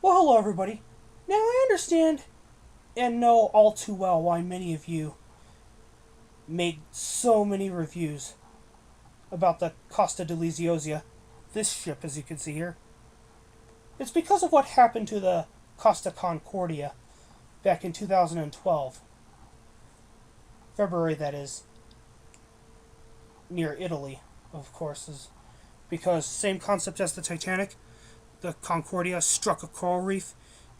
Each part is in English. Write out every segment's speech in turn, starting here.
Well, hello everybody. Now I understand and know all too well why many of you made so many reviews about the Costa Deliziosa, this ship as you can see here. It's because of what happened to the Costa Concordia back in 2012. February, that is, near Italy, of course, is because same concept as the Titanic. The Concordia struck a coral reef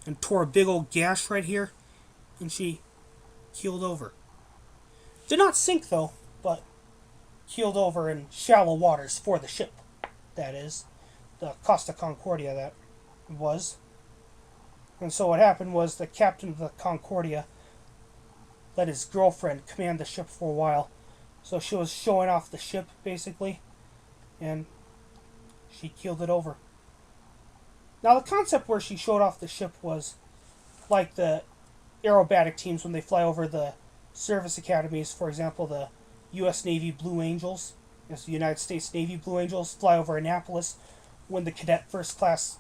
and tore a big old gash right here, and she keeled over. Did not sink though, but keeled over in shallow waters for the ship. That is, the Costa Concordia that was. And so what happened was the captain of the Concordia let his girlfriend command the ship for a while. So she was showing off the ship basically, and she keeled it over. Now the concept where she showed off the ship was like the aerobatic teams when they fly over the service academies. For example, the U.S. Navy Blue Angels, the United States Navy Blue Angels fly over Annapolis when the cadet first class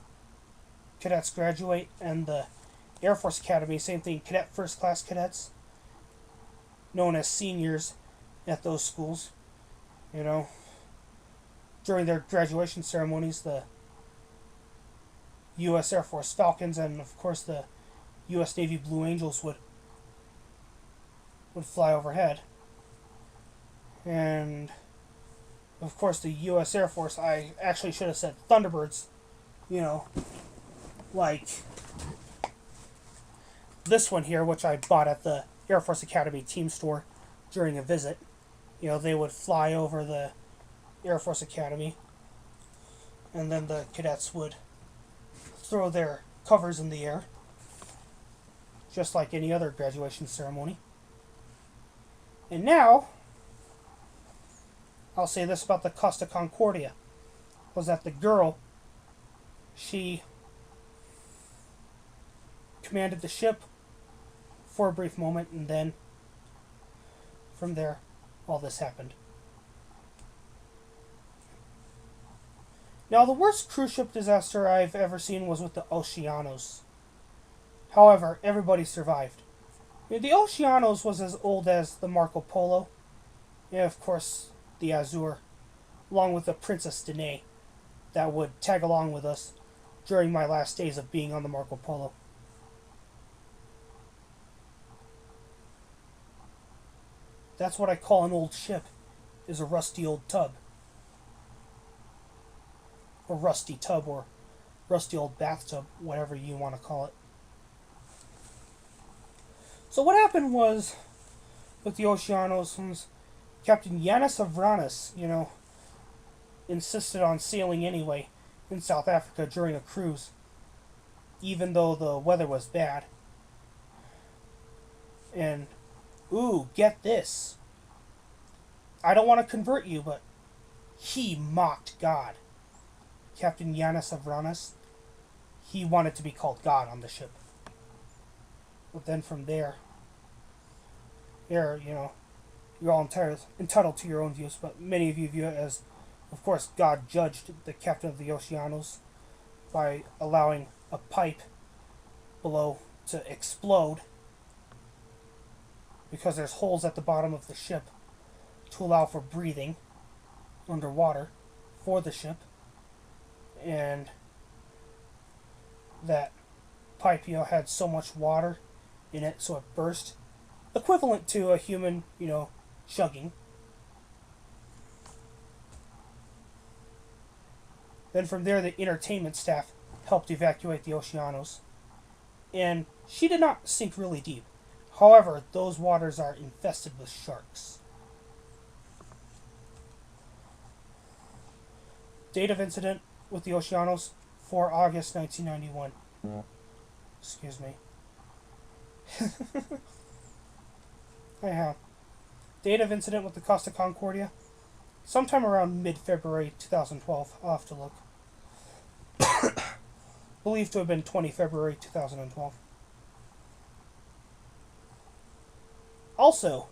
cadets graduate, and the Air Force Academy, same thing, cadet first class cadets, known as seniors at those schools. You know, during their graduation ceremonies, the U.S. Air Force Falcons and of course the U.S. Navy Blue Angels would fly overhead. And of course the U.S. Air Force, I actually should have said Thunderbirds, you know, like this one here, which I bought at the Air Force Academy team store during a visit. You know, they would fly over the Air Force Academy, and then the cadets would throw their covers in the air, just like any other graduation ceremony. And now, I'll say this about the Costa Concordia, was that the girl, she commanded the ship for a brief moment, and then from there, all this happened. Now, the worst cruise ship disaster I've ever seen was with the Oceanos. However, everybody survived. The Oceanos was as old as the Marco Polo, and of course, the Azure, along with the Princess Danae, that would tag along with us during my last days of being on the Marco Polo. That's what I call an old ship, is a rusty old tub. Or rusty tub, or rusty old bathtub, whatever you want to call it. So what happened was, with the Oceanos, was Captain Yanis Avranis, insisted on sailing anyway in South Africa during a cruise, even though the weather was bad. And, ooh, get this. I don't want to convert you, but he mocked God. Captain Yanis Avranis, he wanted to be called God on the ship. But then from there, you're all entitled to your own views, but many of you view it as, of course, God judged the captain of the Oceanos by allowing a pipe below to explode because there's holes at the bottom of the ship to allow for breathing underwater for the ship, and that pipe, had so much water in it, so it burst, equivalent to a human, chugging. Then from there, the entertainment staff helped evacuate the Oceanos, and she did not sink really deep. However, those waters are infested with sharks. Date of incident with the Oceanos, 4 August 1991. Yeah. Excuse me. Anyhow, date of incident with the Costa Concordia, sometime around mid-February 2012. I'll have to look. Believed to have been 20 February 2012. Also,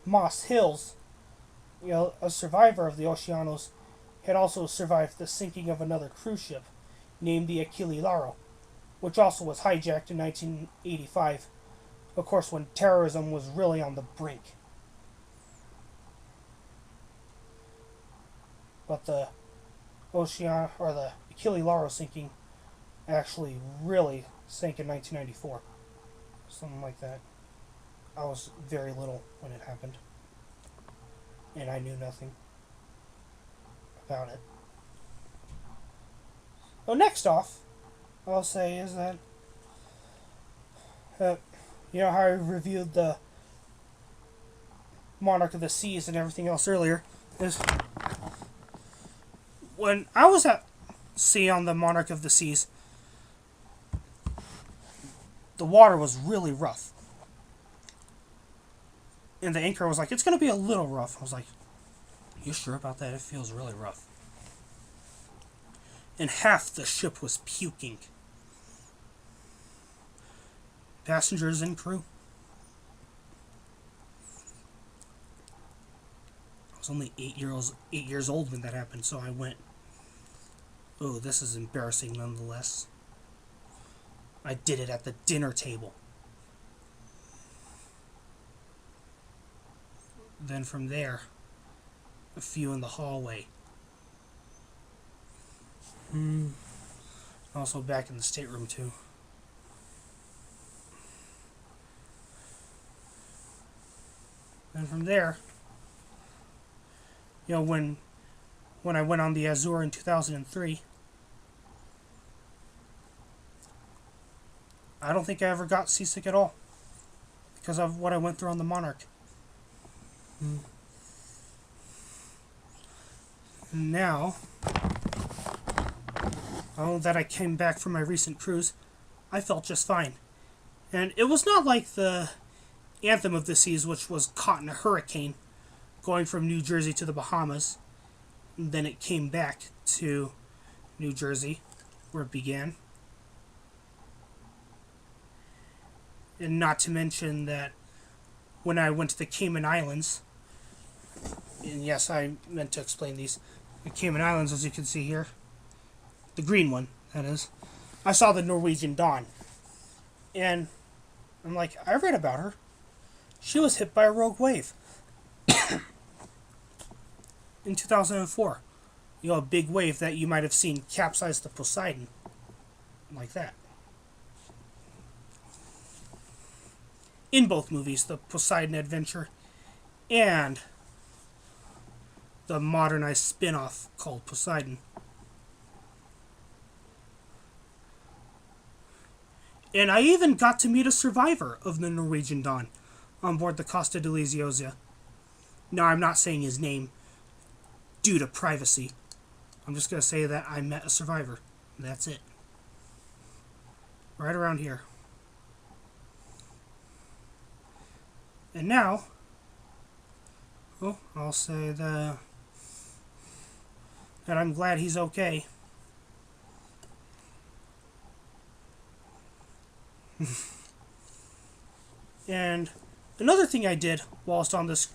Moss Hills, a survivor of the Oceanos, had also survived the sinking of another cruise ship named the Achille Lauro, which also was hijacked in 1985, of course, when terrorism was really on the brink. But the the Achille Lauro sinking actually really sank in 1994. Something like that. I was very little when it happened. And I knew nothing about it. Well, next off, I'll say is that, you know how I reviewed the Monarch of the Seas and everything else earlier? Is when I was at sea on the Monarch of the Seas, the water was really rough. And the anchor was like, it's going to be a little rough. I was like, you sure about that? It feels really rough. And half the ship was puking. Passengers and crew. I was only 8 years old when that happened, so I went, oh, this is embarrassing nonetheless. I did it at the dinner table. Then from there, a few in the hallway. Also back in the stateroom too. And from there, you know, when I went on the Azure in 2003, I don't think I ever got seasick at all because of what I went through on the Monarch. Now, that I came back from my recent cruise, I felt just fine. And it was not like the Anthem of the Seas, which was caught in a hurricane going from New Jersey to the Bahamas. And then it came back to New Jersey, where it began. And not to mention that when I went to the Cayman Islands, and yes, I meant to explain these. The Cayman Islands, as you can see here, the green one, that is, I saw the Norwegian Dawn. And I'm like, I read about her. She was hit by a rogue wave. In 2004. You know, a big wave that you might have seen capsize the Poseidon. Like that. In both movies, the Poseidon Adventure and the modernized spin-off called Poseidon. And I even got to meet a survivor of the Norwegian Dawn on board the Costa Deliziosa. Now, I'm not saying his name due to privacy. I'm just going to say that I met a survivor. That's it. Right around here. And now, I'll say that I'm glad he's okay. And another thing I did whilst on this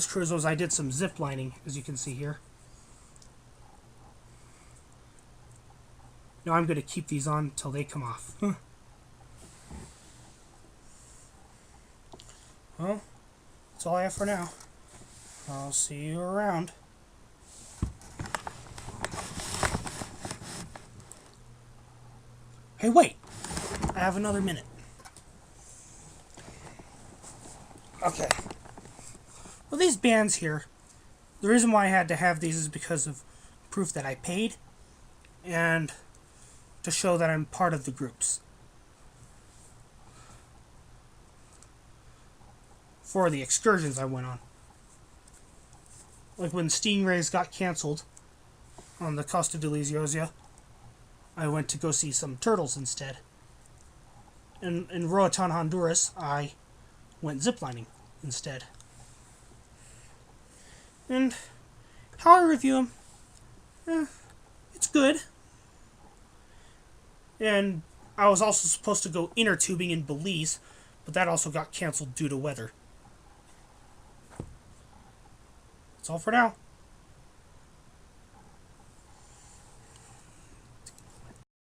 cruise was I did some zip lining, as you can see here. Now I'm going to keep these on until they come off. Well, that's all I have for now. I'll see you around. Hey, wait! I have another minute. Okay. Well, these bands here, the reason why I had to have these is because of proof that I paid and to show that I'm part of the groups. For the excursions I went on. Like when Stingrays got canceled on the Costa Deliziosa, I went to go see some turtles instead. In Roatan, Honduras, I went ziplining instead. And how I review them, it's good. And I was also supposed to go inner tubing in Belize, but that also got canceled due to weather. That's all for now.